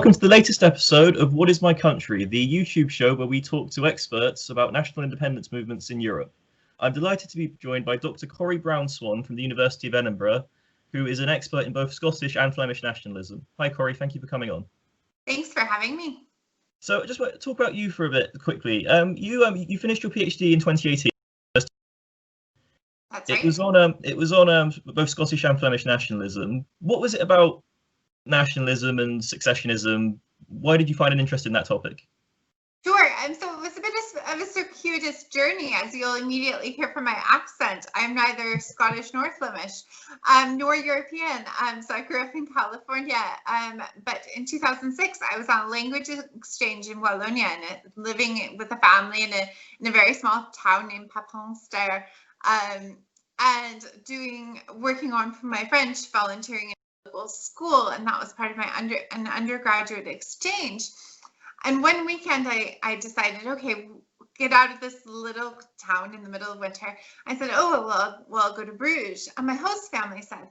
welcome to the latest episode of What is My Country, the YouTube show where we talk to experts about national independence movements in Europe. I'm delighted to be joined by Dr Coree Brown Swan from the University of Edinburgh, who is an expert in both Scottish and Flemish nationalism. Hi Coree, thank you for coming on. Thanks for having me. So I just want to talk about you for a bit quickly. You finished your PhD in 2018. That's right. It was on both Scottish and Flemish nationalism. What was it about nationalism and successionism? Why did you find an interest in that topic? Sure. So it was a bit of a circuitous journey, as you'll immediately hear from my accent. I'm neither Scottish nor Flemish, nor European. So I grew up in California. But in 2006, I was on a language exchange in Wallonia, and living with a family in a very small town named Papenster, and working on for my French, volunteering in a local school, and that was part of my undergraduate exchange. And one weekend I decided, okay, get out of this little town in the middle of winter. I said, oh, well, I'll go to Bruges. And my host family said,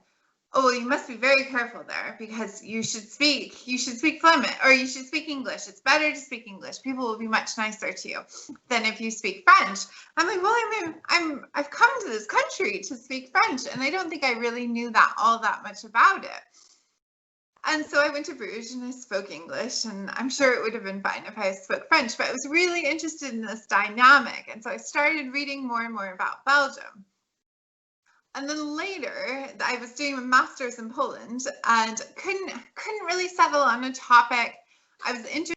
oh, well, you must be very careful there because you should speak Flemish, or you should speak English. It's better to speak English. People will be much nicer to you than if you speak French. I'm like, well, I've come to this country to speak French, and I don't think I really knew all that much about it. And so I went to Bruges and I spoke English, and I'm sure it would have been fine if I spoke French, but I was really interested in this dynamic. And so I started reading more and more about Belgium. And then later, I was doing a master's in Poland and couldn't really settle on a topic. I was interested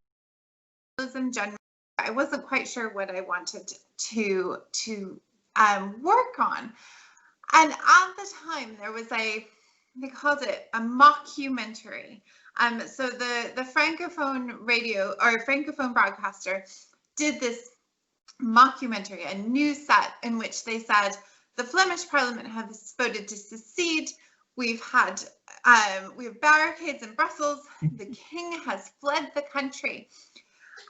in general. I wasn't quite sure what I wanted to work on. And at the time, there was they called it a mockumentary. So the Francophone radio or Francophone broadcaster did this mockumentary, a news set in which they said, the Flemish Parliament has voted to secede. We have barricades in Brussels. The king has fled the country.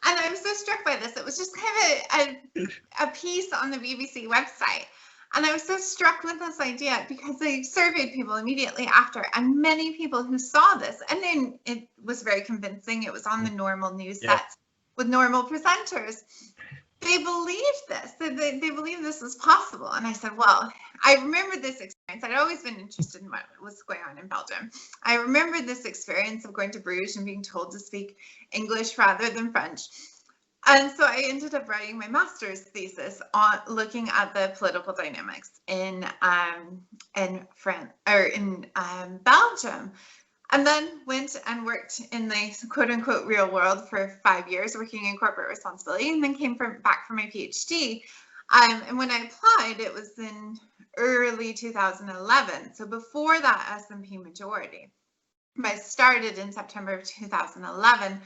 And I was so struck by this. It was just kind of a piece on the BBC website. And I was so struck with this idea because they surveyed people immediately after, and many people who saw this, and then it was very convincing. It was on the normal news sets with normal presenters. They believed this. They believed this was possible. And I said, well, I remember this experience. I'd always been interested in what was going on in Belgium. I remember this experience of going to Bruges and being told to speak English rather than French. And so I ended up writing my master's thesis on looking at the political dynamics in France or in Belgium, and then went and worked in the quote unquote real world for 5 years, working in corporate responsibility, and then came back for my PhD. And when I applied, it was in early 2011, so before that S&P majority. I started in September of 2011.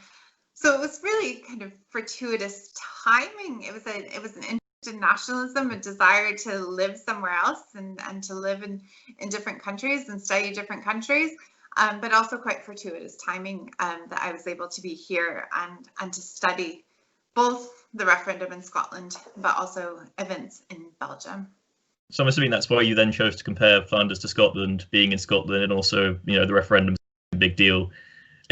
So it was really kind of fortuitous timing. It was an interest in nationalism, a desire to live somewhere else and to live in different countries and study different countries, but also quite fortuitous timing that I was able to be here and to study both the referendum in Scotland, but also events in Belgium. So I'm assuming that's why you then chose to compare Flanders to Scotland, being in Scotland, and also, the referendum's a big deal.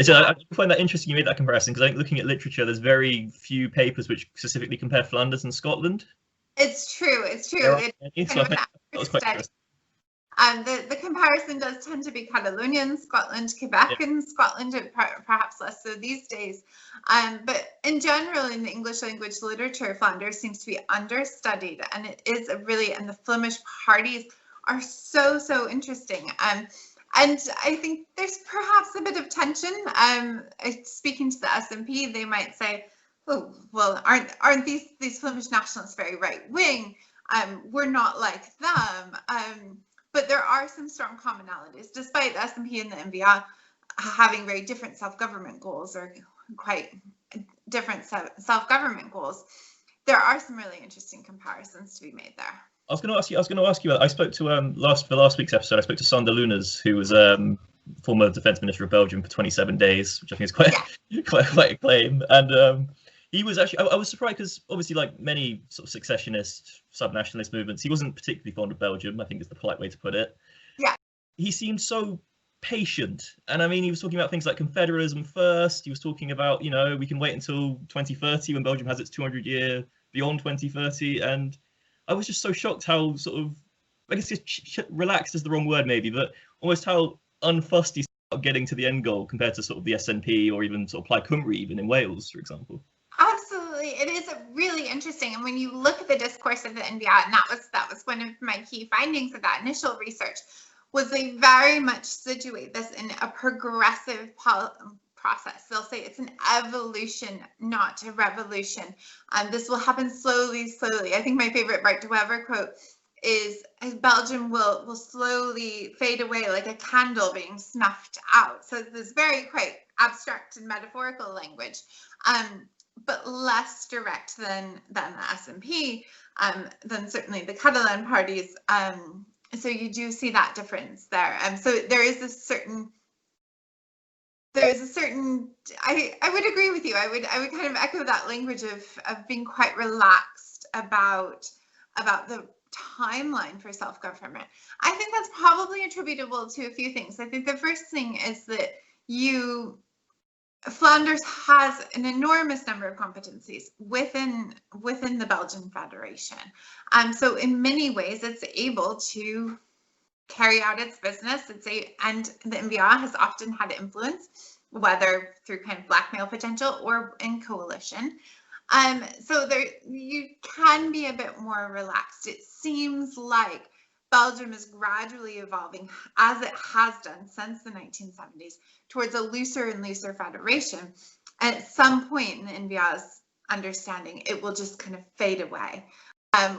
So I find that interesting you made that comparison, because I think looking at literature, there's very few papers which specifically compare Flanders and Scotland. It's true. It's true. It's kind of an study. The comparison does tend to be Catalonian Scotland, Quebec in Scotland, and perhaps less so these days. But in general, in the English language literature, Flanders seems to be understudied, and it is and the Flemish parties are so interesting. And I think there's perhaps a bit of tension. Speaking to the S&P, they might say, "Oh, well, aren't these Flemish nationalists very right wing? We're not like them." But there are some strong commonalities, despite the S&P and the NVA having very different self-government goals, or quite different self-government goals. There are some really interesting comparisons to be made there. I was going to ask you. I spoke to for last week's episode. I spoke to Sander Lunes, who was former defence minister of Belgium for 27 days, which I think is quite a claim. And he was actually. I was surprised because obviously, like many sort of secessionist, sub-nationalist movements, he wasn't particularly fond of Belgium. I think is the polite way to put it. Yeah. He seemed so patient. And I mean, he was talking about things like confederalism first. He was talking about, you know, we can wait until 2030 when Belgium has its 200-year beyond 2030. And I was just so shocked how sort of, I guess relaxed is the wrong word maybe, but almost how unfussed he's about getting to the end goal compared to sort of the SNP or even sort of Plaid Cymru even in Wales, for example. Absolutely, it is really interesting. And when you look at the discourse of the NBR, and that was one of my key findings of that initial research, was they very much situate this in a progressive process. They'll say it's an evolution, not a revolution. This will happen slowly, slowly. I think my favorite Bart de Wever quote is Belgium will slowly fade away like a candle being snuffed out. So this very quite abstract and metaphorical language, but less direct than the SNP, than certainly the Catalan parties. So you do see that difference there. So there is a certain, I would agree with you. I would kind of echo that language of being quite relaxed about the timeline for self-government. I think that's probably attributable to a few things. I think the first thing is that Flanders has an enormous number of competencies within the Belgian Federation. So in many ways, it's able to carry out its business. And the NVA has often had influence, whether through kind of blackmail potential or in coalition. So there, you can be a bit more relaxed. It seems like Belgium is gradually evolving, as it has done since the 1970s, towards a looser and looser federation. And at some point in the NVA's understanding, it will just kind of fade away,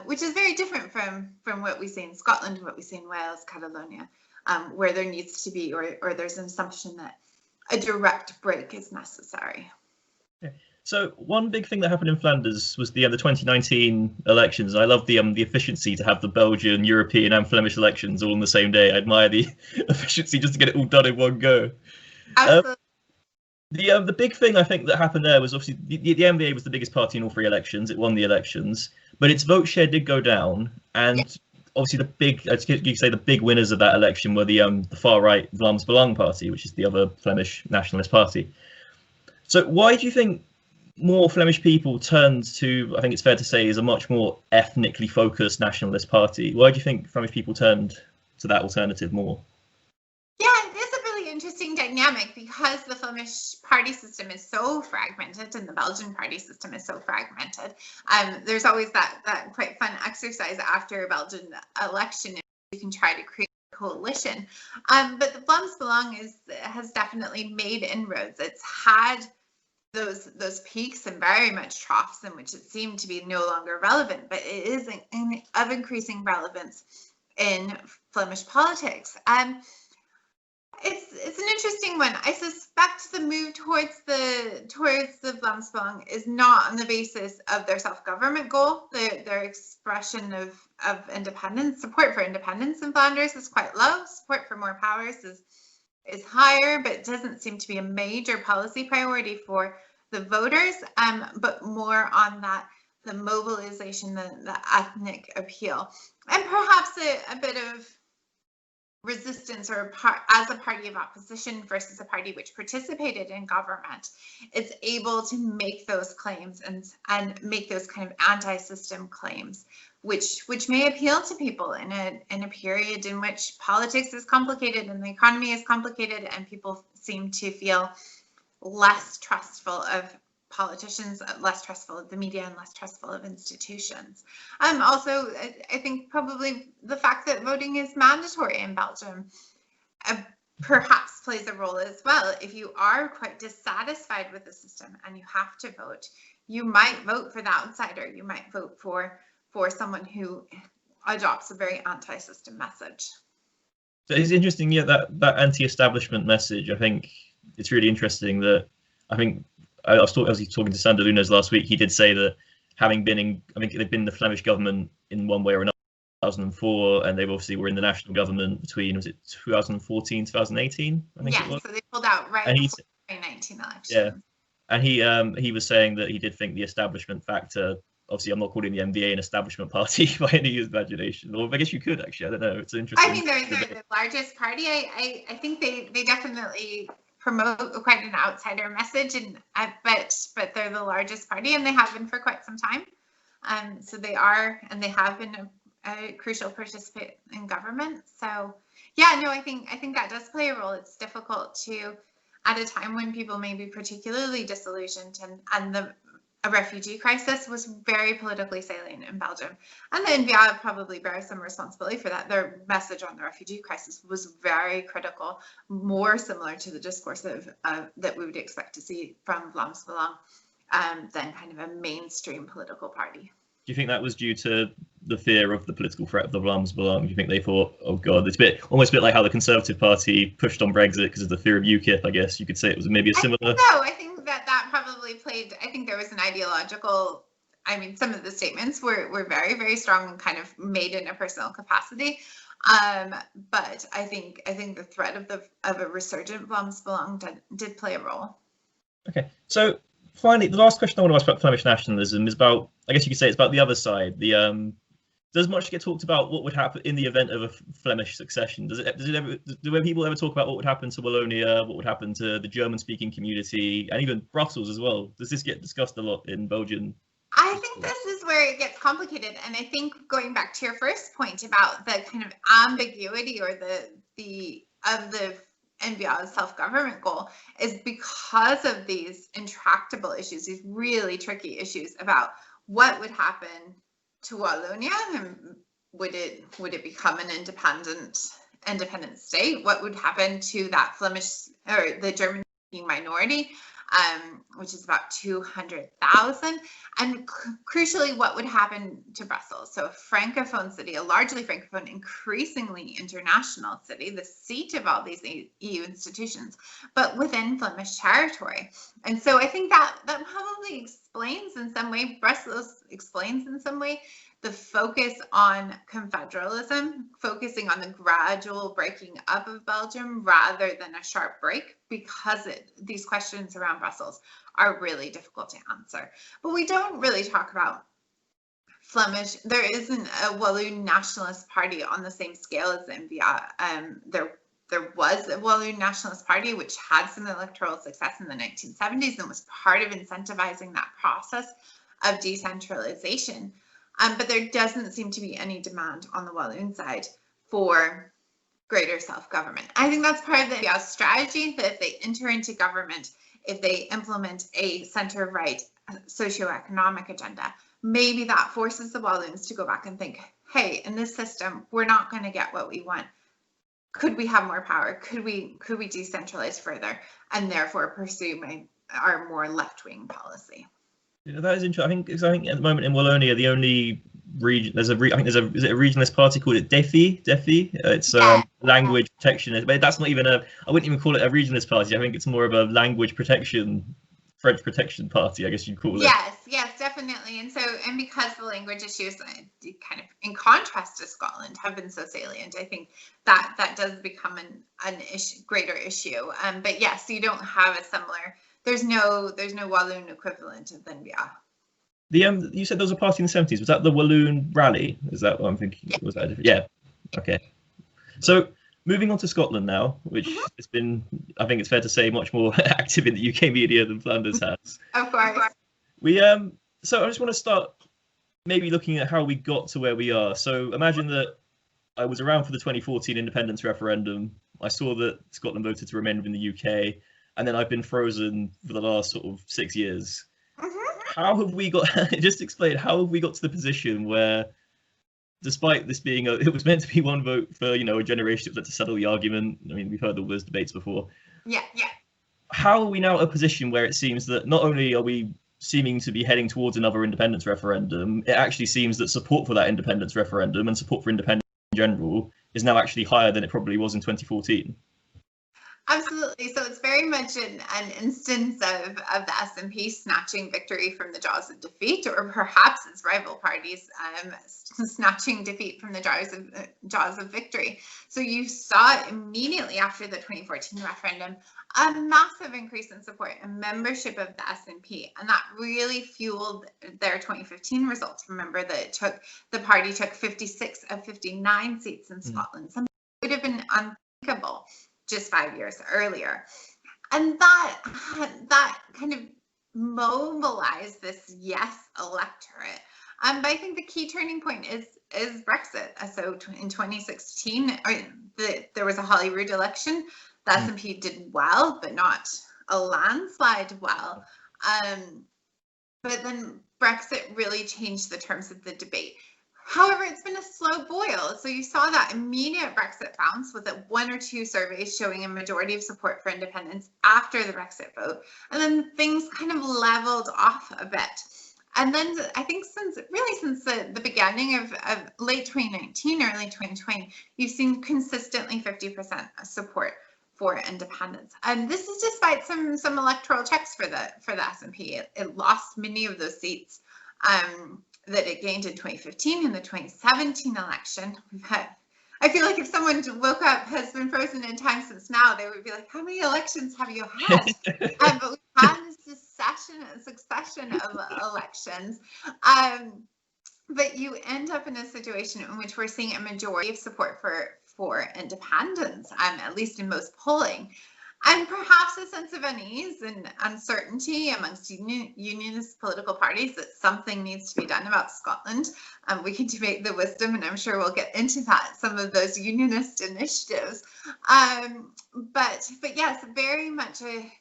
which is very different from what we see in Scotland, what we see in Wales, Catalonia, where there needs to be, or there's an assumption that a direct break is necessary. So one big thing that happened in Flanders was the 2019 elections. I love the efficiency to have the Belgian, European, and Flemish elections all on the same day. I admire the efficiency just to get it all done in one go. Absolutely. The big thing I think that happened there was obviously the NVA was the biggest party in all three elections. It won the elections, but its vote share did go down, and obviously the big, you could say the big winners of that election were the far right Vlaams Belang party, which is the other Flemish nationalist party. So why do you think more Flemish people turned to, I think it's fair to say, is a much more ethnically focused nationalist party? Why do you think Flemish people turned to that alternative more? Yeah, it is a really interesting dynamic because the Flemish party system is so fragmented and the Belgian party system is so fragmented. There's always that quite fun exercise after a Belgian election. You can try to create a coalition. But the Vlaams Belang has definitely made inroads. It's had those peaks and very much troughs in which it seemed to be no longer relevant, but it is of increasing relevance in Flemish politics. It's an interesting one. I suspect the move towards the Vlaams Belang is not on the basis of their self-government goal. Their expression of independence, support for independence in Flanders is quite low. Support for more powers is higher, but it doesn't seem to be a major policy priority for the voters, but more on the mobilization, the ethnic appeal, and perhaps a bit of resistance as a party of opposition versus a party which participated in government. It's able to make those claims and make those kind of anti-system claims, which may appeal to people in a period in which politics is complicated and the economy is complicated, and people seem to feel less trustful of politicians, less trustful of the media, and less trustful of institutions. Also, I think probably the fact that voting is mandatory in Belgium perhaps plays a role as well. If you are quite dissatisfied with the system and you have to vote, you might vote for the outsider. You might vote for someone who adopts a very anti-system message. So it's interesting, yeah, that anti-establishment message. I think it's really interesting that I was talking to Sander Lunes last week. He did say that having been I think they've been in the Flemish government in one way or another, 2004, and they obviously were in the national government between, was it 2014, 2018? I think it was. So they pulled out right before the 2019 election. Yeah, and he was saying that he did think the establishment factor obviously I'm not calling the NVA an establishment party by any imagination, or I guess you could actually. I don't know. It's interesting. I mean, they're the largest party. I think they definitely promote quite an outsider message, and but they're the largest party, and they have been for quite some time. So they are, and they have been a crucial participant in government. So yeah, no, I think that does play a role. It's difficult to, at a time when people may be particularly disillusioned, and a refugee crisis was very politically salient in Belgium, and the NVA probably bears some responsibility for that. Their message on the refugee crisis was very critical, more similar to the discourse that we would expect to see from Vlaams Belang than kind of a mainstream political party. Do you think that was due to the fear of the political threat of the Vlaams Belang? Do you think they thought, oh God, it's almost a bit like how the Conservative Party pushed on Brexit because of the fear of UKIP, I guess you could say it was maybe a similar... I think that probably played, I think there was an ideological, I mean, some of the statements were very, very strong and kind of made in a personal capacity. But I think the threat of a resurgent Vlaams Belang did play a role. Okay, so finally, the last question I want to ask about Flemish nationalism is about, I guess you could say it's about the other side. Does much get talked about what would happen in the event of a Flemish succession? Do people ever talk about what would happen to Wallonia, what would happen to the German-speaking community, and even Brussels as well? Does this get discussed a lot in Belgian? I think this is where it gets complicated, and I think going back to your first point about the kind of ambiguity or the NVA's self-government goal is because of these intractable issues, these really tricky issues about what would happen to Wallonia, and would it become an independent state? What would happen to that Flemish or the German-speaking minority, which is about 200,000, and crucially, what would happen to Brussels? So a francophone city, a largely francophone, increasingly international city, the seat of all these EU institutions, but within Flemish territory. And so I think that probably explains in some way, Brussels explains in some way, the focus on confederalism, focusing on the gradual breaking up of Belgium rather than a sharp break, because these questions around Brussels are really difficult to answer. But we don't really talk about Flemish. There isn't a Walloon nationalist party on the same scale as the NVA. There was a Walloon Nationalist Party, which had some electoral success in the 1970s and was part of incentivizing that process of decentralization. But there doesn't seem to be any demand on the Walloon side for greater self-government. I think that's part of the NVA's strategy, that if they enter into government, if they implement a center-right socioeconomic agenda, maybe that forces the Walloons to go back and think, hey, in this system, we're not going to get what we want. Could we have more power? Could we decentralize further and therefore pursue our more left-wing policy? Yeah, that is interesting. I think at the moment in Wallonia, the only region is it a regionalist party called it DEFI? It's language protection, but that's not even I wouldn't even call it a regionalist party. I think it's more of a language protection, French protection party, I guess you'd call it. Yes, definitely. And because the language issues, kind of in contrast to Scotland, have been so salient, I think that does become an issue, greater issue. But yes, you don't have a similar. There's no Walloon equivalent of the NVA. You said there was a party in the 70s. Was that the Walloon Rally? Is that what I'm thinking? Yeah. Was that different? Yeah. Okay. So moving on to Scotland now, which has been, I think it's fair to say, much more active in the UK media than Flanders has. Of course. So I just want to start maybe looking at how we got to where we are. So imagine that I was around for the 2014 independence referendum. I saw that Scotland voted to remain within the UK. And then I've been frozen for the last sort of 6 years. How have we got, just explain, how have we got to the position where, despite this being, it was meant to be one vote for, a generation to settle the argument. I mean, we've heard all those debates before. Yeah. How are we now at a position where it seems that not only are we seeming to be heading towards another independence referendum, it actually seems that support for that independence referendum and support for independence in general is now actually higher than it probably was in 2014? Absolutely. So it's very much an instance of the SNP snatching victory from the jaws of defeat, or perhaps its rival parties snatching defeat from the jaws of victory. So you saw immediately after the 2014 referendum a massive increase in support and membership of the SNP, and that really fueled their 2015 results. Remember that the party took 56 of 59 seats in Scotland. Something that would have been unthinkable just 5 years earlier. And that kind of mobilized this yes electorate. But I think the key turning point is Brexit. So in 2016, there was a Holyrood election. The SNP did well, but not a landslide well. But then Brexit really changed the terms of the debate. However, it's been a slow boil. So you saw that immediate Brexit bounce with one or two surveys showing a majority of support for independence after the Brexit vote. And then things kind of leveled off a bit. And then I think since the beginning of late 2019, early 2020, you've seen consistently 50% support for independence. And this is despite some electoral checks for the SNP. It lost many of those seats that it gained in 2015 in the 2017 election. I feel like if someone woke up, has been frozen in time since now, they would be like, how many elections have you had? But we've had a succession of elections. But you end up in a situation in which we're seeing a majority of support for independence, at least in most polling. And perhaps a sense of unease and uncertainty amongst unionist political parties that something needs to be done about Scotland. We can debate the wisdom, and I'm sure we'll get into that, some of those unionist initiatives. But yes, very much a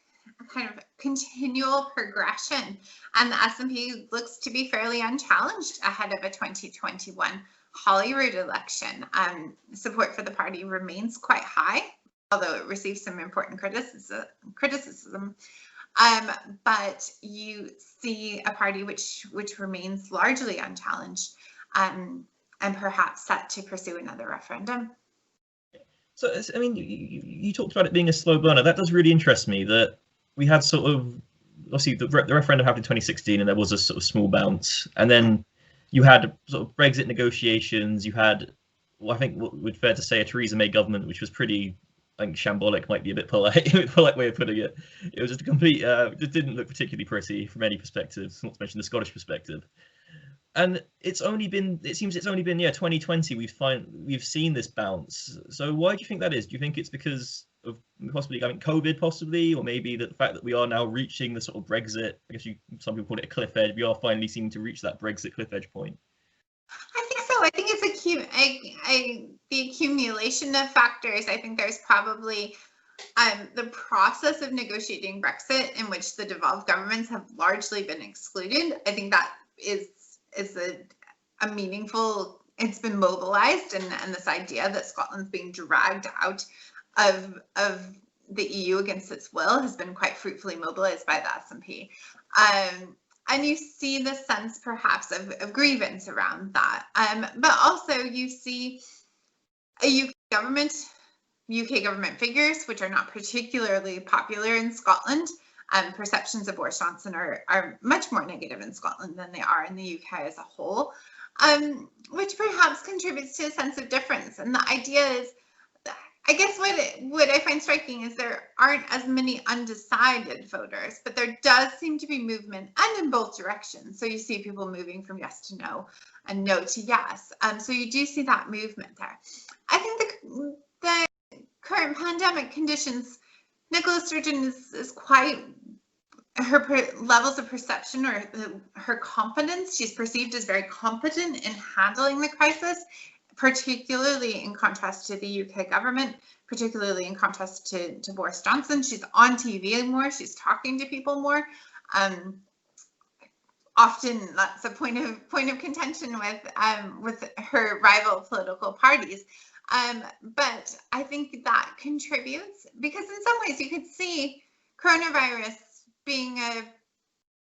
kind of continual progression. And the SNP looks to be fairly unchallenged ahead of a 2021 Holyrood election. Support for the party remains quite high, although it receives some important criticism. But you see a party which remains largely unchallenged, and perhaps set to pursue another referendum. So, I mean, you talked about it being a slow burner. That does really interest me, that we had sort of, obviously the referendum happened in 2016 and there was a sort of small bounce. And then you had sort of Brexit negotiations. You had, well, I think what would be fair to say, a Theresa May government, which was pretty, I think shambolic might be a bit polite way of putting it. It was just a complete, just didn't look particularly pretty from any perspective, not to mention the Scottish perspective. And it seems it's only been 2020 we've seen this bounce. So why do you think that is? Do you think it's because of possibly COVID, possibly, or maybe the fact that we are now reaching the sort of Brexit, I guess some people call it a cliff edge, we are finally seeming to reach that Brexit cliff edge point? I think so. I think it's the accumulation of factors. I think there's probably the process of negotiating Brexit, in which the devolved governments have largely been excluded. I think that is a meaningful, it's been mobilized, and this idea that Scotland's being dragged out of the EU against its will has been quite fruitfully mobilized by the SNP. And you see the sense perhaps of grievance around that. But also you see a UK government figures which are not particularly popular in Scotland. Perceptions of Boris Johnson are much more negative in Scotland than they are in the UK as a whole, which perhaps contributes to a sense of difference. And the idea is, I guess what I find striking is there aren't as many undecided voters, but there does seem to be movement, and in both directions. So you see people moving from yes to no and no to yes. So you do see that movement there. I think the current pandemic conditions, Nicola Sturgeon is quite, her levels of perception, or her competence, she's perceived as very competent in handling the crisis, particularly in contrast to the UK government, particularly in contrast to Boris Johnson. She's on TV more, she's talking to people more. Often that's a point of contention with her rival political parties. But I think that contributes, because in some ways you could see coronavirus being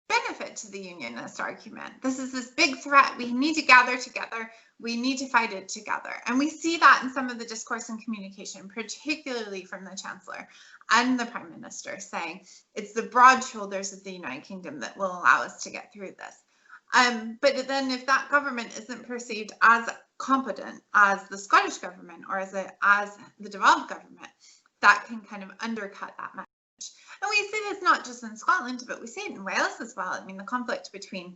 benefit to the unionist argument. This is this big threat. We need to gather together. We need to fight it together. And we see that in some of the discourse and communication, particularly from the Chancellor and the Prime Minister, saying it's the broad shoulders of the United Kingdom that will allow us to get through this. But then if that government isn't perceived as competent as the Scottish government or as the devolved government, that can kind of undercut that message. And we see this not just in Scotland, but we see it in Wales as well. I mean, the conflict between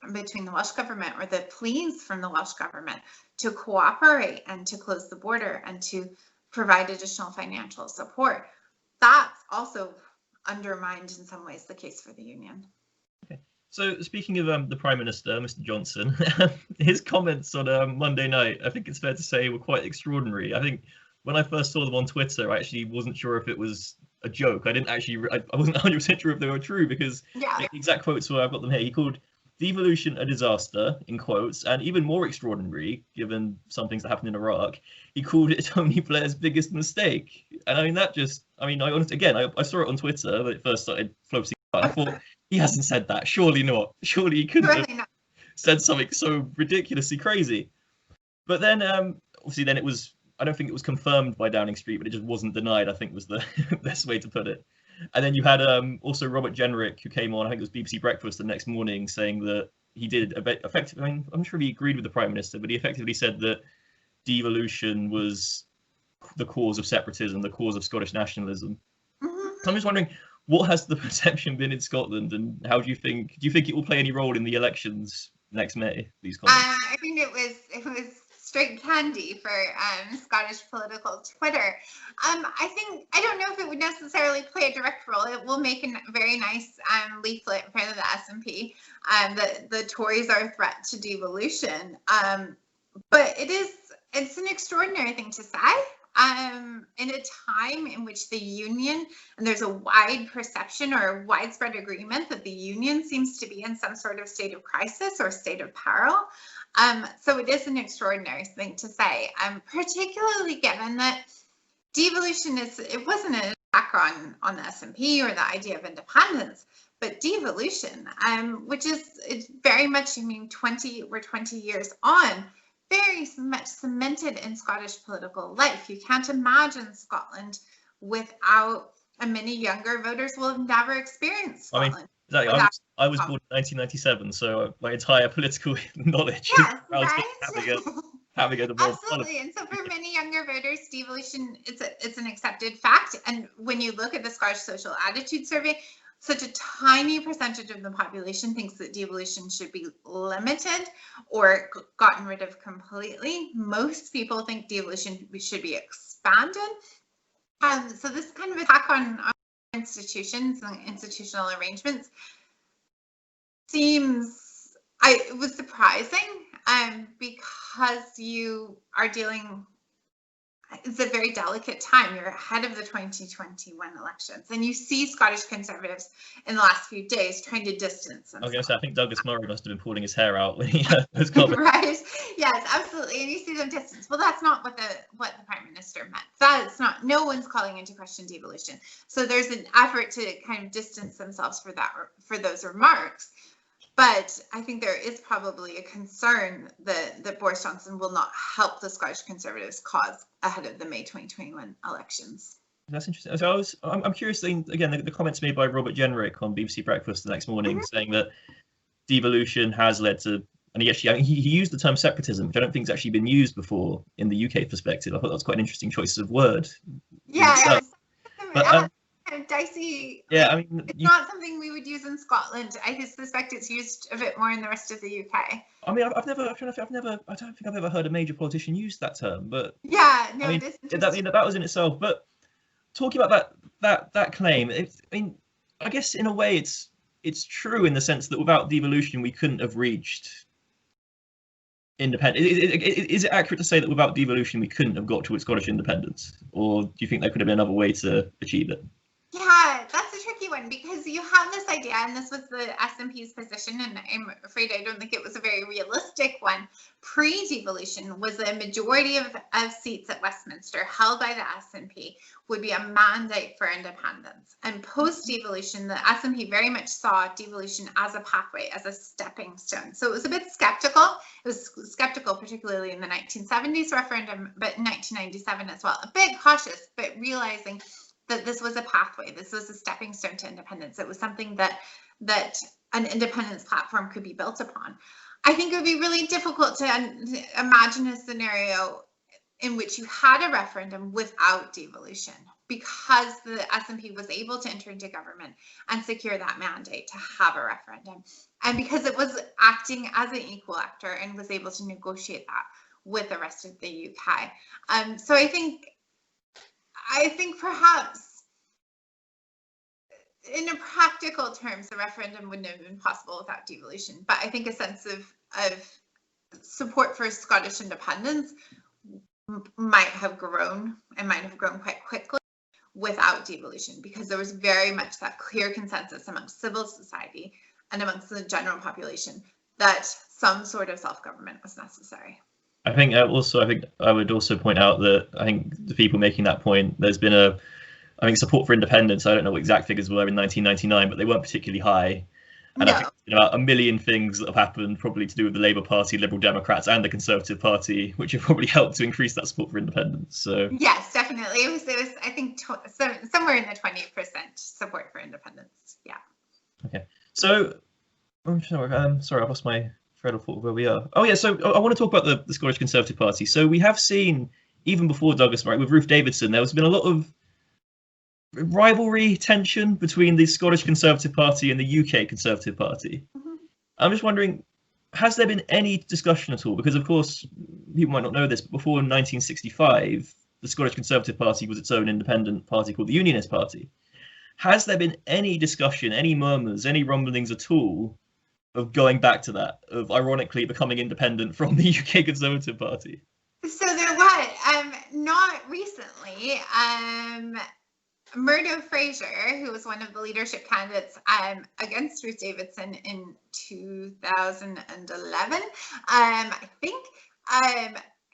the Welsh government, or the pleas from the Welsh government to cooperate and to close the border and to provide additional financial support, that's also undermined in some ways the case for the union. Okay. So speaking of the Prime Minister, Mr. Johnson, his comments on Monday night, I think it's fair to say, were quite extraordinary. I think when I first saw them on Twitter, I actually wasn't sure if it was a joke. I wasn't 100% sure if they were true, because the exact quotes were, I've got them here. He called devolution a disaster, in quotes, and even more extraordinary, given some things that happened in Iraq, he called it Tony Blair's biggest mistake. And I mean, I honestly, again, I saw it on Twitter when it first started floating out. I thought, he hasn't said that. Surely not. Surely he couldn't have said something so ridiculously crazy. But then, obviously, then it was, I don't think it was confirmed by Downing Street, but it just wasn't denied, I think was the best way to put it. And then you had also Robert Jenrick, who came on, I think it was BBC Breakfast the next morning, saying that he did a bit effective. I mean, I'm sure he agreed with the Prime Minister, but he effectively said that devolution was the cause of separatism, the cause of Scottish nationalism. Mm-hmm. So I'm just wondering, what has the perception been in Scotland, and how do you think it will play any role in the elections next May? These comments. I think it was straight candy for Scottish political Twitter. I don't know if it would necessarily play a direct role. It will make a very nice leaflet in front of the SNP. The Tories are a threat to devolution. But it's an extraordinary thing to say. In a time in which the union, and there's a wide perception or a widespread agreement that the union seems to be in some sort of state of crisis or state of peril. So it is an extraordinary thing to say, particularly given that devolution it wasn't an attack on the SNP or the idea of independence, but devolution, which is it's very much, we're 20 years on, very much cemented in Scottish political life. You can't imagine Scotland without, and many younger voters will have never experienced Scotland. Exactly. I was born in 1997, so my entire political knowledge is having a absolutely. And so for many younger voters, devolution it's an accepted fact. And when you look at the Scottish Social Attitude Survey, such a tiny percentage of the population thinks that devolution should be limited or gotten rid of completely. Most people think devolution should be expanded. So this kind of attack on institutions and institutional arrangements it was surprising because you are it's a very delicate time. You're ahead of the 2021 elections, and you see Scottish Conservatives in the last few days trying to distance themselves. I was going to say, I think Douglas Murray must have been pulling his hair out when he heard those comments. Right? Yes, absolutely. And you see them distance. Well, that's not what the Prime Minister meant. That's not. No one's calling into question devolution. So there's an effort to kind of distance themselves for those remarks. But I think there is probably a concern that Boris Johnson will not help the Scottish Conservatives' cause ahead of the May 2021 elections. That's interesting. So I'm curious, again, the comments made by Robert Jenrick on BBC Breakfast the next morning, saying that devolution has led to, and he used the term separatism, which I don't think has actually been used before in the UK perspective. I thought that was quite an interesting choice of word. Yeah. But, kind of dicey. Yeah, I mean, it's not something we would use in Scotland. I suspect it's used a bit more in the rest of the UK. I mean, I don't think I've ever heard a major politician use that term, but yeah, no, I mean, that was in itself. But talking about that claim, I guess in a way it's true in the sense that without devolution we couldn't have reached independence. Is it accurate to say that without devolution we couldn't have got to Scottish independence, or do you think there could have been another way to achieve it? Yeah, that's a tricky one, because you have this idea, and this was the SNP's position, and I'm afraid I don't think it was a very realistic one. Pre-devolution was a majority of seats at Westminster held by the SNP would be a mandate for independence. And post-devolution, the SNP very much saw devolution as a pathway, as a stepping stone. So it was a bit skeptical. It was skeptical, particularly in the 1970s referendum, but in 1997 as well. A bit cautious, but realizing that this was a pathway, this was a stepping stone to independence. It was something that an independence platform could be built upon. I think it would be really difficult to imagine a scenario in which you had a referendum without devolution, because the SNP was able to enter into government and secure that mandate to have a referendum, and because it was acting as an equal actor and was able to negotiate that with the rest of the UK. So I think perhaps in a practical terms, the referendum wouldn't have been possible without devolution. But I think a sense of support for Scottish independence might have grown, and might have grown quite quickly without devolution, because there was very much that clear consensus amongst civil society and amongst the general population that some sort of self-government was necessary. I think I would also point out that I think the people making that point, there's been support for independence, I don't know what exact figures were in 1999, but they weren't particularly high. And I think there's about a million things that have happened, probably to do with the Labour Party, Liberal Democrats, and the Conservative Party, which have probably helped to increase that support for independence. So yes, definitely, it was I think somewhere in the 20% support for independence. Yeah. Okay. So I'm sorry, I've lost my thread of thought of where we are. Oh yeah, so I want to talk about the Scottish Conservative Party. So we have seen, even before Douglas, right, with Ruth Davidson, there has been a lot of rivalry, tension between the Scottish Conservative Party and the UK Conservative Party. Mm-hmm. I'm just wondering, has there been any discussion at all? Because of course, people might not know this, but before 1965, the Scottish Conservative Party was its own independent party called the Unionist Party. Has there been any discussion, any murmurs, any rumblings at all of going back to that, of ironically becoming independent from the UK Conservative Party? So there was, not recently, Murdo Fraser, who was one of the leadership candidates against Ruth Davidson in 2011, I think,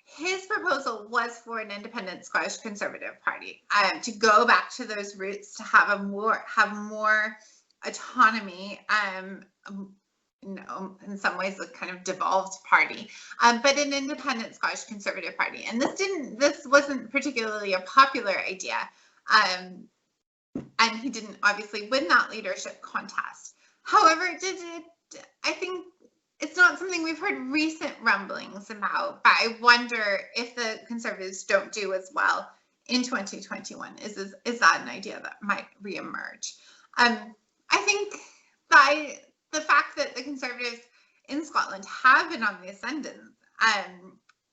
his proposal was for an independent Scottish Conservative Party, to go back to those roots, to have more autonomy, in some ways a kind of devolved party, but an independent Scottish Conservative Party. And this wasn't particularly a popular idea. And he didn't obviously win that leadership contest. However, I think it's not something we've heard recent rumblings about, but I wonder if the Conservatives don't do as well in 2021. Is that an idea that might reemerge? I think the fact that the Conservatives in Scotland have been on the ascendant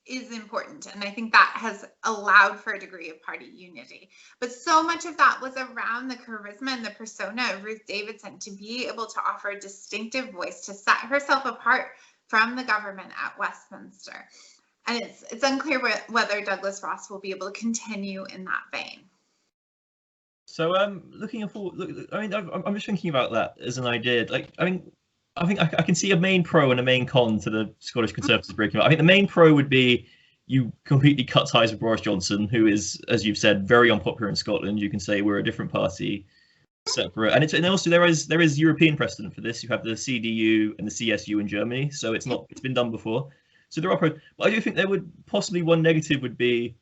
is important, and I think that has allowed for a degree of party unity. But so much of that was around the charisma and the persona of Ruth Davidson, to be able to offer a distinctive voice, to set herself apart from the government at Westminster. And it's unclear whether Douglas Ross will be able to continue in that vein. So looking forward, I'm just thinking about that as an idea. I think I can see a main pro and a main con to the Scottish Conservatives breaking up. I think the main pro would be you completely cut ties with Boris Johnson, who is, as you've said, very unpopular in Scotland. You can say we're a different party, separate, and also there is European precedent for this. You have the CDU and the CSU in Germany, so it's been done before. So there are pros, but I do think there would possibly, one negative would be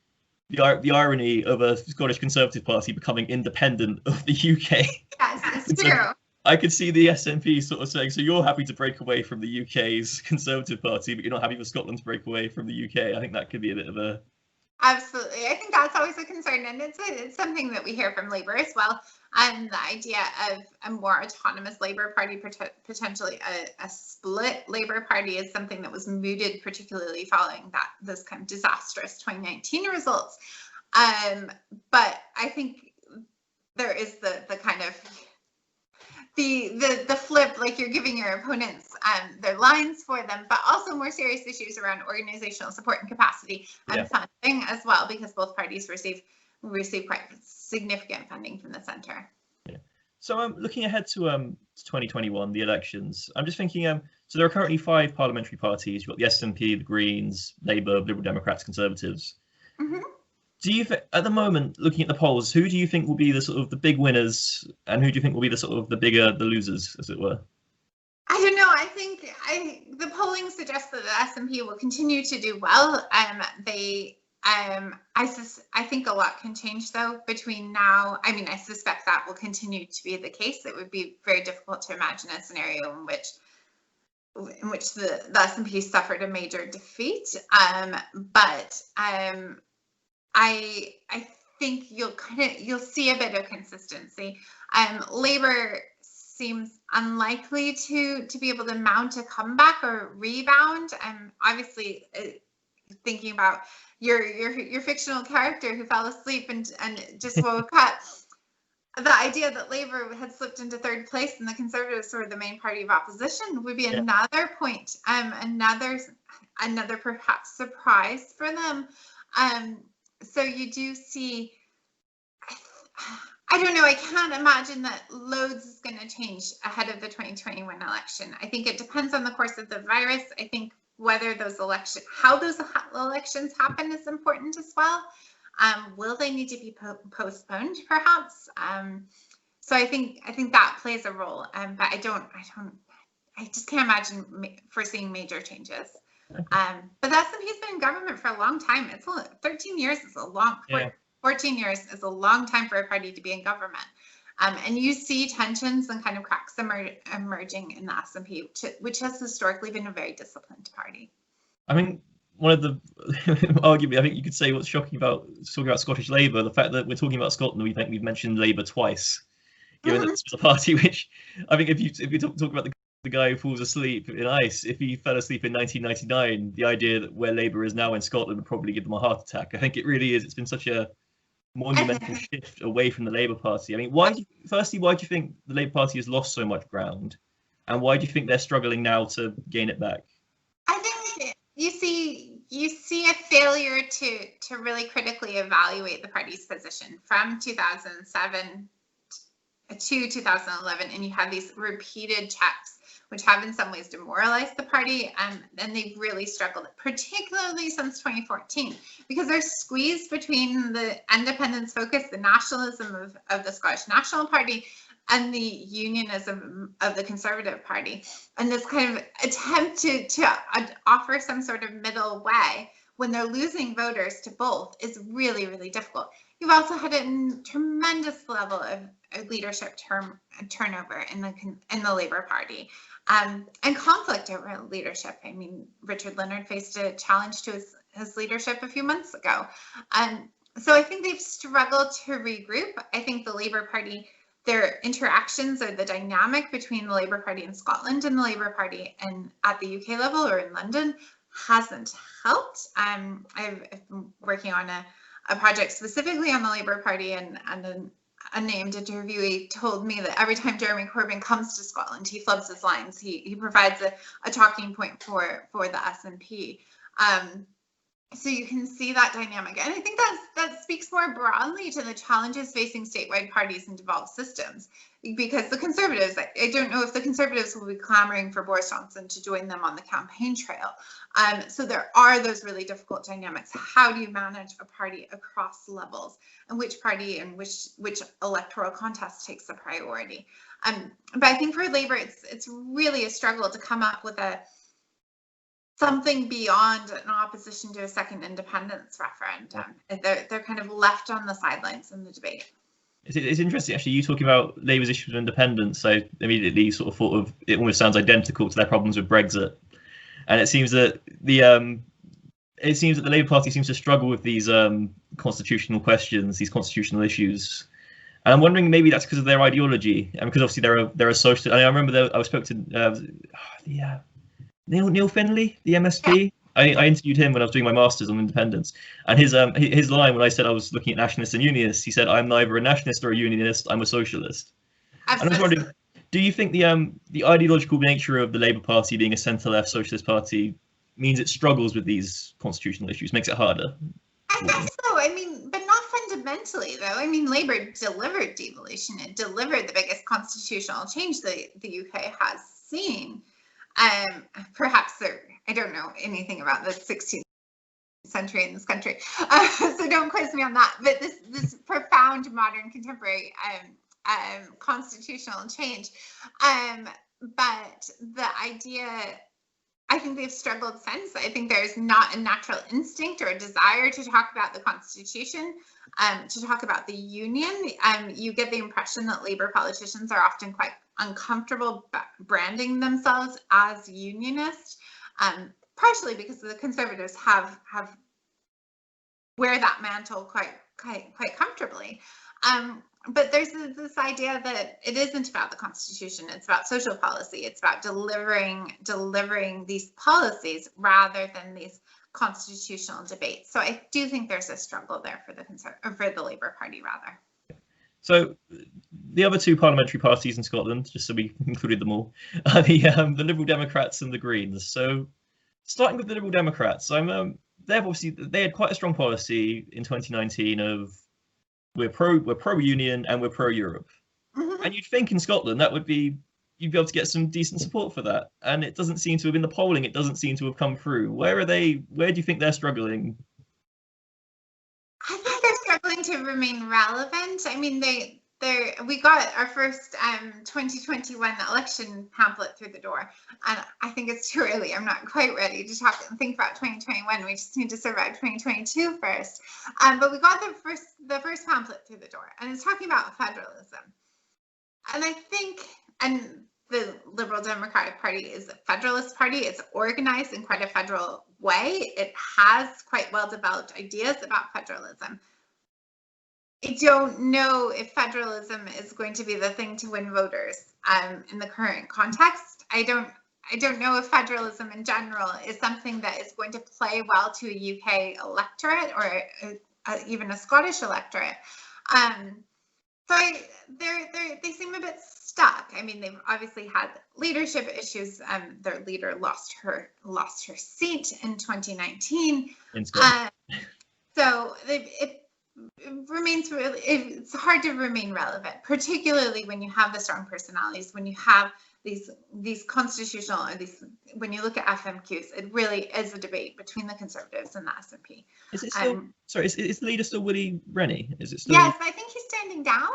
the irony of a Scottish Conservative Party becoming independent of the UK. Yes, it's true. I could see the SNP sort of saying, so you're happy to break away from the UK's Conservative Party, but you're not happy for Scotland to break away from the UK. I think that could be a bit of a... Absolutely. I think that's always a concern, and it's something that we hear from Labour as well. And the idea of a more autonomous Labour Party, potentially a split Labour Party, is something that was mooted, particularly following this kind of disastrous 2019 results. But I think there is the kind of the flip, like you're giving your opponents their lines for them, but also more serious issues around organizational support and capacity and funding as well, because both parties receive quite significant funding from the centre. Yeah. So I'm looking ahead to 2021, the elections. I'm just thinking, so there are currently 5 parliamentary parties. You've got the SNP, the Greens, Labour, Liberal Democrats, Conservatives. Mm-hmm. Do you think, at the moment, looking at the polls, who do you think will be the sort of the big winners, and who do you think will be the sort of the losers, as it were? I don't know. I think the polling suggests that the SNP will continue to do well. I think a lot can change though between now. I mean, I suspect that will continue to be the case. It would be very difficult to imagine a scenario in which the SNP suffered a major defeat. But I think you'll see a bit of consistency. Labour seems unlikely to be able to mount a comeback or rebound. Obviously thinking about your fictional character who fell asleep and just woke up. The idea that Labour had slipped into 3rd place and the Conservatives were the main party of opposition would be another point, another perhaps surprise for them. So you do see, I don't know, I can't imagine that loads is going to change ahead of the 2021 election. I think it depends on the course of the virus. I think whether how those elections happen is important as well. Will they need to be postponed, perhaps? So I think that plays a role. But I just can't imagine foreseeing major changes. But the SNP's been in government for a long time. 13 years is a long. 14 years is a long time for a party to be in government. And you see tensions and kind of cracks emerging in the SNP, which has historically been a very disciplined party. I mean, one of the arguably, I think you could say what's shocking about talking about Scottish Labour, the fact that we're talking about Scotland, we've mentioned Labour twice, given that this was a party which, I think, if you talk about the guy who falls asleep in ice, if he fell asleep in 1999, the idea that where Labour is now in Scotland would probably give them a heart attack. I think it really is. It's been such a monumental shift away from the Labour Party. I mean, why do you think the Labour Party has lost so much ground, and why do you think they're struggling now to gain it back? I think you see a failure to really critically evaluate the party's position from 2007 to 2011, and you have these repeated checks which have in some ways demoralized the party, and they've really struggled, particularly since 2014, because they're squeezed between the independence focus, the nationalism of the Scottish National Party, and the unionism of the Conservative Party. And this kind of attempt to offer some sort of middle way when they're losing voters to both is really, really difficult. You've also had a tremendous level of leadership turnover in the Labour Party, and conflict over leadership. I mean, Richard Leonard faced a challenge to his leadership a few months ago. So I think they've struggled to regroup. I think the Labour Party, their interactions or the dynamic between the Labour Party in Scotland and the Labour Party at the UK level or in London hasn't helped. I've been working on a project specifically on the Labour Party, and a named interviewee told me that every time Jeremy Corbyn comes to Scotland, he flubs his lines. He provides a talking point for the SNP. So you can see that dynamic. And I think that speaks more broadly to the challenges facing statewide parties in devolved systems. Because the Conservatives, I don't know if the Conservatives will be clamoring for Boris Johnson to join them on the campaign trail. So there are those really difficult dynamics. How do you manage a party across levels, and which party and which electoral contest takes the priority? But I think for Labour, it's really a struggle to come up with something beyond an opposition to a second independence referendum. They're kind of left on the sidelines in the debate. It's interesting, actually, you talking about Labour's issues with independence. I immediately sort of thought of it almost sounds identical to their problems with Brexit, and it seems that the Labour Party seems to struggle with these constitutional questions, these constitutional issues. And I'm wondering maybe that's because of their ideology, and because obviously they're a social. I remember I spoke to Neil Findlay, the MSP. I interviewed him when I was doing my masters on independence, and his line when I said I was looking at nationalists and unionists, he said, "I'm neither a nationalist or a unionist. I'm a socialist." Absolutely. And I was wondering, do you think the ideological nature of the Labour Party being a centre-left socialist party means it struggles with these constitutional issues, makes it harder? I guess so. I mean, but not fundamentally, though, I mean, Labour delivered devolution. It delivered the biggest constitutional change the UK has seen. Perhaps I don't know anything about the 16th century in this country, so don't quiz me on that. But this profound, modern, contemporary constitutional change. But the idea, I think they've struggled since. I think there's not a natural instinct or a desire to talk about the Constitution, to talk about the Union. You get the impression that Labour politicians are often quite uncomfortable branding themselves as Unionist, partially because the Conservatives have wear that mantle quite comfortably. But there's this idea that it isn't about the Constitution, it's about social policy, it's about delivering these policies rather than these constitutional debates. So I do think there's a struggle there for the Labour Party, rather. So the other two parliamentary parties in Scotland, just so we included them all, are the Liberal Democrats and the Greens. So starting with the Liberal Democrats, they had quite a strong policy in 2019 of we're pro-union and we're pro-Europe. Mm-hmm. And you'd think in Scotland you'd be able to get some decent support for that. And it doesn't seem to have, in the polling, it doesn't seem to have come through. Where do you think they're struggling? I think they're struggling to remain relevant. I mean, we got our first 2021 election pamphlet through the door, and I think it's too early. I'm not quite ready to think about 2021. We just need to survive 2022 first. But we got the first pamphlet through the door, and it's talking about federalism. And I think, and the Liberal Democratic Party is a federalist party. It's organized in quite a federal way. It has quite well-developed ideas about federalism. I don't know if federalism is going to be the thing to win voters in the current context. I don't know if federalism in general is something that is going to play well to a UK electorate or even a Scottish electorate. So they seem a bit stuck. I mean, they've obviously had leadership issues. Their leader lost her seat in 2019. So it remains really, it's hard to remain relevant, particularly when you have the strong personalities, when you have these constitutional, or when you look at FMQs, it really is a debate between the Conservatives and the SNP. Is it still, is the leader still Willie Rennie? Is it still? Yes, I think he's standing down.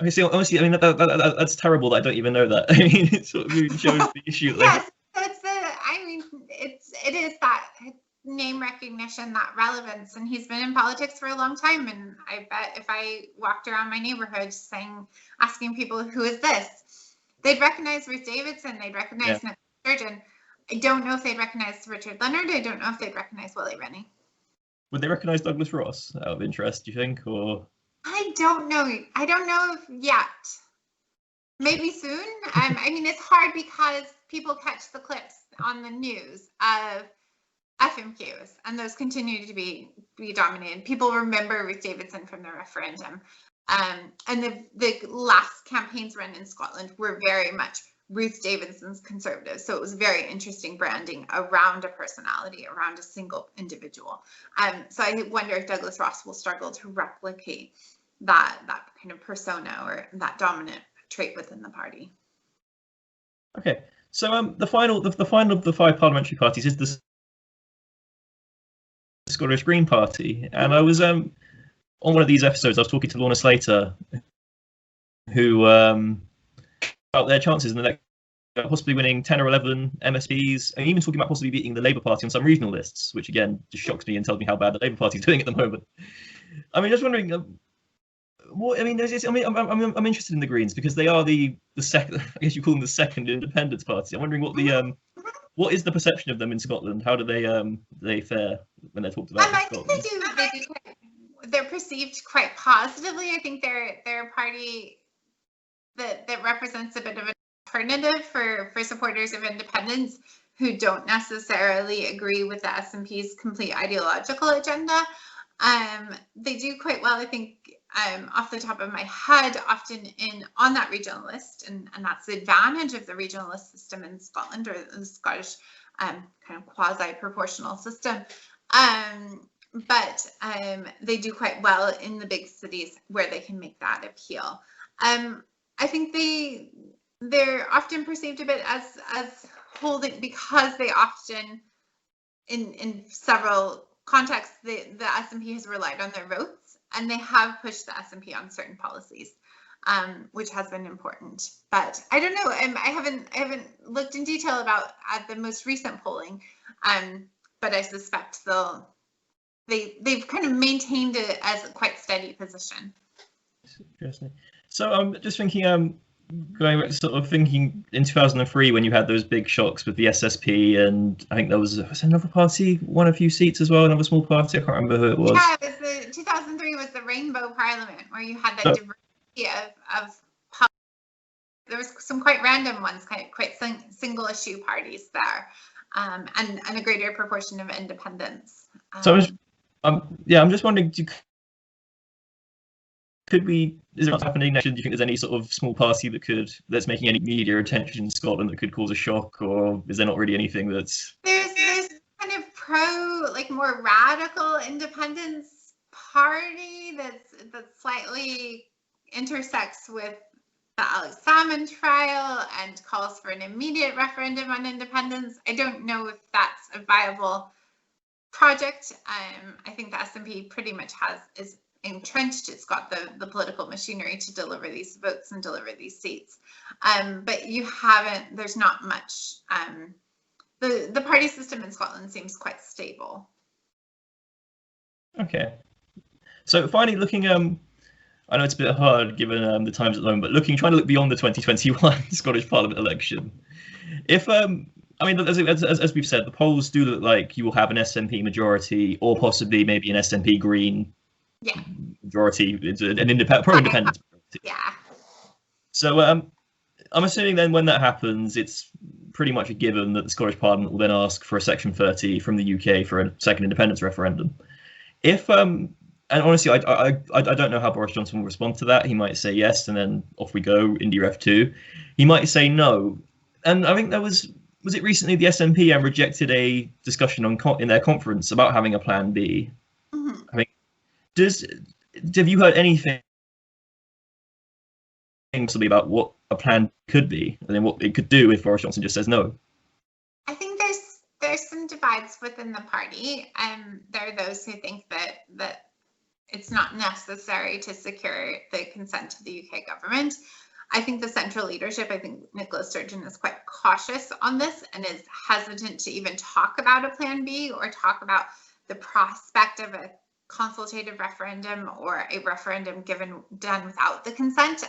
Okay, so honestly, I mean, that's terrible that I don't even know that. I mean, it sort of really shows the issue. Yes, it is that name recognition, that relevance, and he's been in politics for a long time, and I bet if I walked around my neighborhood asking people who is this, they'd recognize Ruth Davidson, they'd recognize Nicola Sturgeon. I don't know if they'd recognize Richard Leonard. I don't know if they'd recognize Willie Rennie. Would they recognize Douglas Ross out of interest, do you think? Or I don't know if yet. Maybe soon. I mean, it's hard because people catch the clips on the news of FMQs, and those continue to be dominated. People remember Ruth Davidson from the referendum, and the last campaigns run in Scotland were very much Ruth Davidson's Conservatives. So it was very interesting branding around a personality, around a single individual. So I wonder if Douglas Ross will struggle to replicate that kind of persona or that dominant trait within the party. Okay, so the final of the five parliamentary parties is the Scottish Green Party, and I was on one of these episodes. I was talking to Lorna Slater, who about their chances in the next, possibly winning 10 or 11 MSPs, and even talking about possibly beating the Labour Party on some regional lists, which again just shocks me and tells me how bad the Labour Party is doing at the moment. I mean, just wondering, what I mean, I'm interested in the Greens because they are the second, I guess you call them the second independence party. I'm wondering what is the perception of them in Scotland? How do they fare when they're talked about? I think they're perceived quite positively. I think they're a party that represents a bit of an alternative for supporters of independence who don't necessarily agree with the SNP's complete ideological agenda. They do quite well, I think, off the top of my head, often on that regional list, and that's the advantage of the regional list system in Scotland, or the Scottish kind of quasi-proportional system. but they do quite well in the big cities where they can make that appeal. I think they're often perceived a bit as holding, because they often, in several contexts, the SNP has relied on their votes, and they have pushed the SNP on certain policies, which has been important. But I don't know. I haven't looked in detail about at the most recent polling, but I suspect they've kind of maintained it as a quite steady position. Interesting. So I'm just thinking, going back to sort of thinking in 2003 when you had those big shocks with the SSP, and I think there was another party won a few seats as well, another small party. I can't remember who it was. Yeah, it was 2003 was the Rainbow Parliament, where you had that diversity of there was some quite random ones, quite single issue parties there, and a greater proportion of independents. So I'm just wondering, is there what's happening next? Do you think there's any sort of small party that's making any media attention in Scotland that could cause a shock, or is there not really anything that's... There's kind of like more radical independence party that slightly intersects with the Alex Salmond trial and calls for an immediate referendum on independence. I don't know if that's a viable project. I think the SNP pretty much is entrenched. It's got the political machinery to deliver these votes and deliver these seats. But there's not much. The party system in Scotland seems quite stable. Okay. So finally, looking, I know it's a bit hard given the times at the moment, but trying to look beyond the 2021 Scottish Parliament election. If I mean, as we've said, the polls do look like you will have an SNP majority, or possibly maybe an SNP Green majority, an pro-independence majority. Yeah. So I'm assuming then when that happens, it's pretty much a given that the Scottish Parliament will then ask for a Section 30 from the UK for a second independence referendum. And honestly, I don't know how Boris Johnson will respond to that. He might say yes, and then off we go, Indy Ref 2. He might say no. And I think was it recently the SNP rejected a discussion in their conference about having a plan B. Mm-hmm. I mean, have you heard anything about what a plan could be, and then what it could do if Boris Johnson just says no? I think there's some divides within the party, and there are those who think that it's not necessary to secure the consent of the UK government. I think the central leadership, I think Nicola Sturgeon is quite cautious on this and is hesitant to even talk about a plan B or talk about the prospect of a consultative referendum or a referendum done without the consent,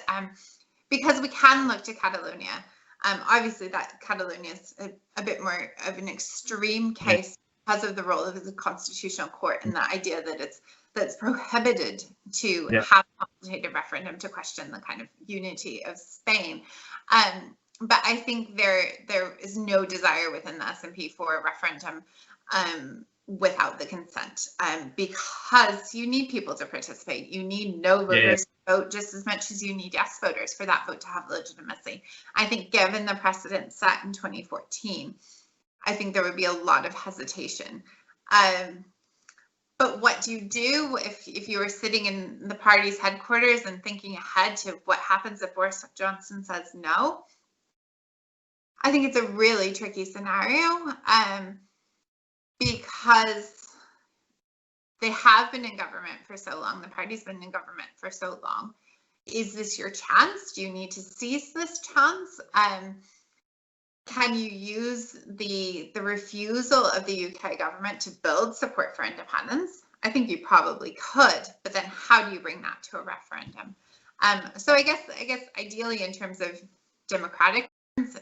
because we can look to Catalonia. Obviously, that Catalonia is a bit more of an extreme case because of the role of the Constitutional Court and the idea that it's prohibited to have a consultative referendum to question the kind of unity of Spain. But I think there is no desire within the SNP for a referendum without the consent, because you need people to participate. You need no voters to vote just as much as you need yes voters for that vote to have legitimacy. I think given the precedent set in 2014, I think there would be a lot of hesitation. But what do you do if you were sitting in the party's headquarters and thinking ahead to what happens if Boris Johnson says no? I think it's a really tricky scenario, because they have been in government for so long. The party's been in government for so long. Is this your chance? Do you need to seize this chance? Can you use the refusal of the UK government to build support for independence? I think you probably could, but then how do you bring that to a referendum? So I guess ideally in terms of democratic,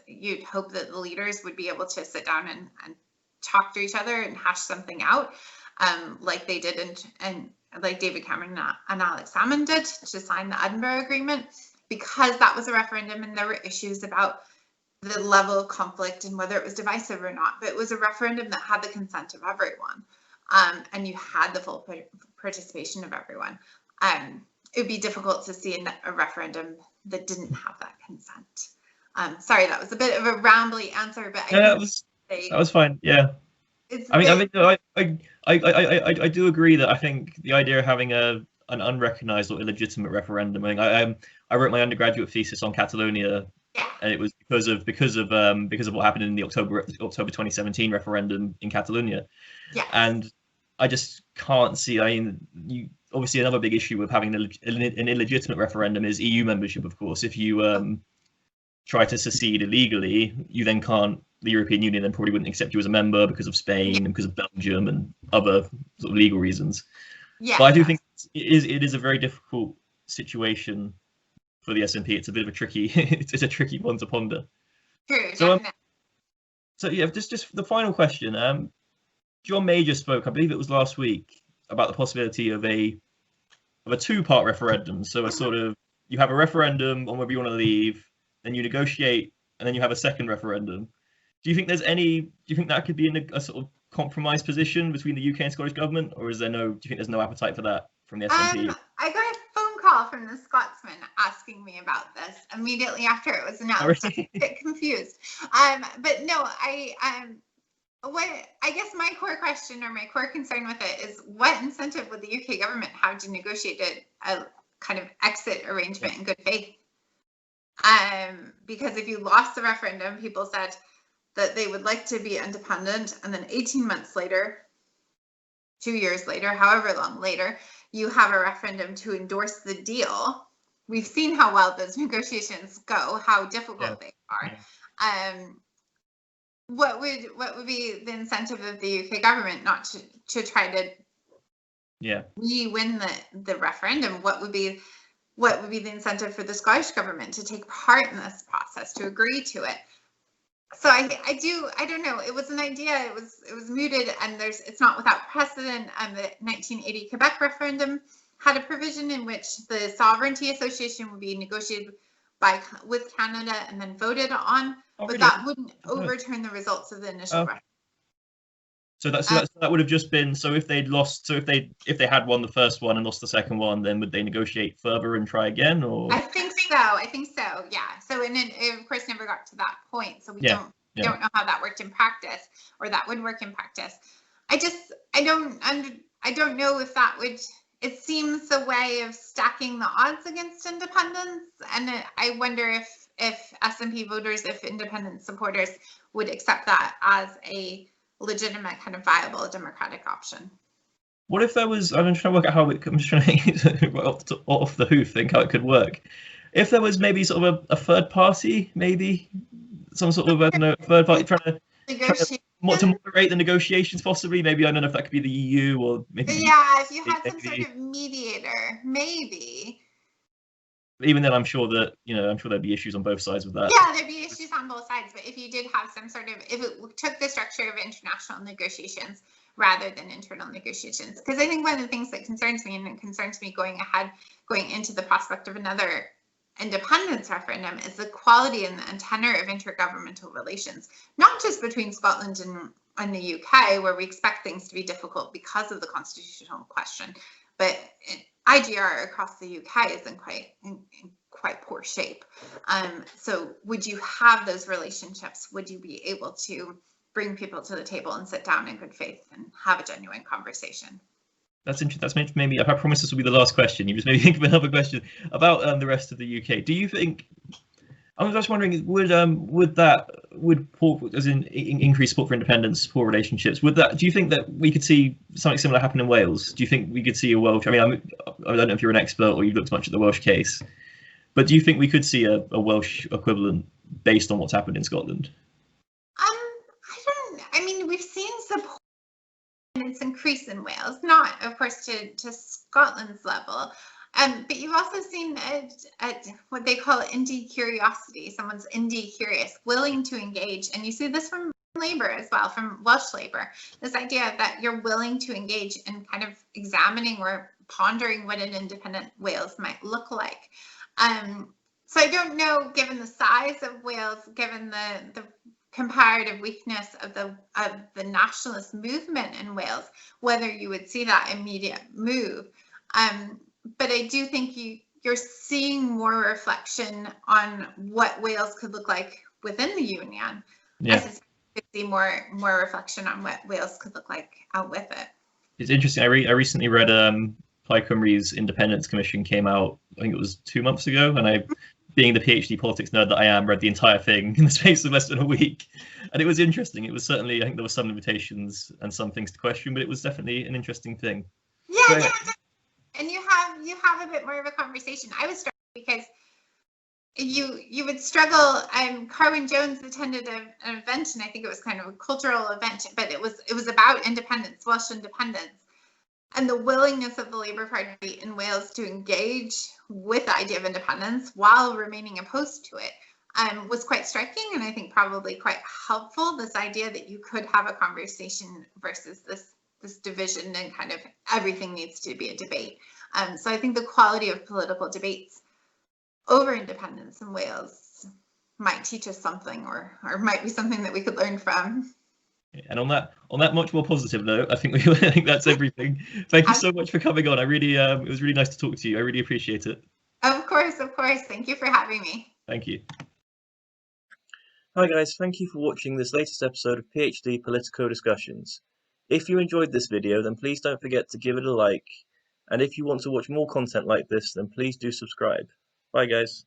you'd hope that the leaders would be able to sit down and talk to each other and hash something out, like they did and like David Cameron and Alex Salmond did to sign the Edinburgh Agreement, because that was a referendum and there were issues about the level of conflict and whether it was divisive or not. But it was a referendum that had the consent of everyone, and you had the full participation of everyone. It would be difficult to see a referendum that didn't have that consent. Sorry, that was a bit of a rambly answer, but that was fine. Yeah, I I do agree that I think the idea of having an unrecognised or illegitimate referendum. I mean, I wrote my undergraduate thesis on Catalonia, and it was because of what happened in the October 2017 referendum in Catalonia. Yeah. And I just can't see. I mean, obviously another big issue with having an illegitimate referendum is EU membership. Of course, if you try to secede illegally, you then can't. The European Union then probably wouldn't accept you as a member because of Spain and because of Belgium and other sort of legal reasons. Yeah. But I do think it is a very difficult situation for the SNP. It's a bit of a tricky it's a tricky one to ponder. True. So yeah, just the final question. John Major spoke, I believe it was last week, about the possibility of a two-part referendum. So a sort of, you have a referendum on whether you want to leave, then you negotiate, and then you have a second referendum. Do you think that could be in a sort of compromise position between the UK and Scottish government, or do you think there's no appetite for that from the SNP? I got a phone call from the Scotsman asking me about this immediately after it was announced. I was a bit confused. But no, I guess my core question or my core concern with it is, what incentive would the UK government have to negotiate a kind of exit arrangement in good faith? Because if you lost the referendum, people said that they would like to be independent, and then 18 months later, 2 years later, however long later, you have a referendum to endorse the deal. We've seen how well those negotiations go, how difficult they are. What would be the incentive of the UK government not to try to re-win the referendum? What would be the incentive for the Scottish government to take part in this process, to agree to it? So I don't know. It was an idea. It was mooted, and it's not without precedent. The 1980 Quebec referendum had a provision in which the Sovereignty Association would be negotiated with Canada and then voted on, but that wouldn't overturn the results of the initial referendum. So that would have just been, so if they'd lost, so if they had won the first one and lost the second one, then would they negotiate further and try again, or? I think so. Yeah. So and it of course never got to that point. So we don't know how that worked in practice, or that would work in practice. I don't know if that would. It seems a way of stacking the odds against independence, and I wonder if SNP voters, if independent supporters, would accept that as a legitimate kind of viable democratic option. What if there was? I'm trying to work out how I'm just trying to off the hoof think how it could work. If there was maybe sort of a third party, maybe some sort of third party trying to moderate the negotiations, possibly. Maybe I don't know if that could be the EU or maybe. Yeah, if you had some sort of mediator, maybe. Even then, I'm sure there'd be issues on both sides with that. Yeah, there'd be issues on both sides. But if you did have some sort of, if it took the structure of international negotiations rather than internal negotiations, because I think one of the things that concerns me, and it concerns me going into the prospect of another independence referendum, is the quality and tenor of intergovernmental relations, not just between Scotland and the UK, where we expect things to be difficult because of the constitutional question, but IGR across the UK is in quite poor shape. So would you have those relationships? Would you be able to bring people to the table and sit down in good faith and have a genuine conversation? That's interesting. That's maybe, I promise this will be the last question. You just maybe think of another question about the rest of the UK. Do you think? I was just wondering, would increased support for independence, poor relationships? Do you think that we could see something similar happen in Wales? Do you think we could see a Welsh? I mean, I don't know if you're an expert or you've looked much at the Welsh case, but do you think we could see a Welsh equivalent based on what's happened in Scotland? I mean, we've seen support and its increase in Wales, not of course to Scotland's level. But you've also seen what they call indie curiosity. Someone's indie curious, willing to engage. And you see this from Labour as well, from Welsh Labour. This idea that you're willing to engage in kind of examining or pondering what an independent Wales might look like. So I don't know, given the size of Wales, given the comparative weakness of the nationalist movement in Wales, whether you would see that immediate move. But I do think you're seeing more reflection on what Wales could look like within the Union. Yeah. I suspect you could see more reflection on what Wales could look like out with it. It's interesting. I recently read Plaid Cymru's Independence Commission came out. I think it was 2 months ago, and I, being the PhD politics nerd that I am, read the entire thing in the space of less than a week, and it was interesting. It was certainly, I think there were some limitations and some things to question, but it was definitely an interesting thing. Yeah, yeah, and you have a bit more of a conversation. I was struck because you would struggle. Carwyn Jones attended an event, and I think it was kind of a cultural event, but it was about independence, Welsh independence, and the willingness of the Labour Party in Wales to engage with the idea of independence while remaining opposed to it was quite striking, and I think probably quite helpful. This idea that you could have a conversation versus this division and kind of everything needs to be a debate. So I think the quality of political debates over independence in Wales might teach us something, or might be something that we could learn from. And on that much more positive note, I think I think that's everything. Thank you so much for coming on. I really it was really nice to talk to you. I really appreciate it. Of course. Thank you for having me. Thank you. Hi guys, thank you for watching this latest episode of PhD-Politico Discussions. If you enjoyed this video, then please don't forget to give it a like. And if you want to watch more content like this, then please do subscribe. Bye guys.